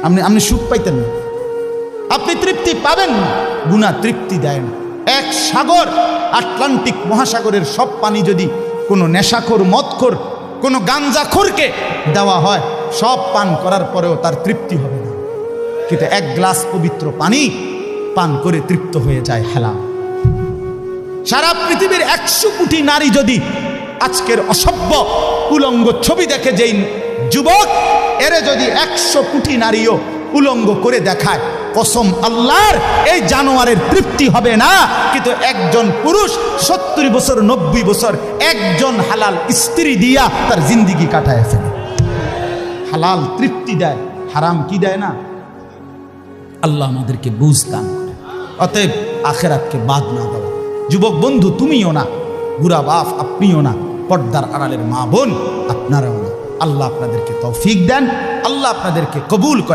আপনি সুখ পাইতেন না, আপনি তৃপ্তি পাবেন না। গুনাহ তৃপ্তি দেয় না। এক সাগর, আটলান্টিক মহাসাগরের সব পানি যদি কোনো নেশাখোর, মদখোর, কোনো গাঞ্জাখোরকে দেওয়া হয়, সব পান করার পরেও তার তৃপ্তি হবে না। কিন্তু এক গ্লাস পবিত্র পানি পান করে তৃপ্ত হয়ে যায় হালাল। সারা পৃথিবীর 100 কোটি নারী যদি আজকের অসভ্য উলঙ্গ ছবি দেখে, যেই যুবক এরে যদি 100 কোটি নারীও উলঙ্গ করে দেখায়, কসম আল্লাহর, এই জানোয়ারের তৃপ্তি হবে না। কিন্তু একজন পুরুষ 70 বছর 90 বছর একজন হালাল স্ত্রী দিয়া তার জিন্দিগি কাটায় ফেলে। হালাল তৃপ্তি দেয়, হারাম কি দেয় না। আল্লাহ আমাদেরকে বুঝ দান করে। অতএব আখেরাতকে বাদ না দেওয়া। যুবক বন্ধু তুমিও না, বুড়া বাপ আপনিও না, পর্দার আড়ালের মা বোন আপনারাও না। আল্লাহ আপনাদেরকে তৌফিক দেন, আল্লাহ আপনাদেরকে কবুল করে।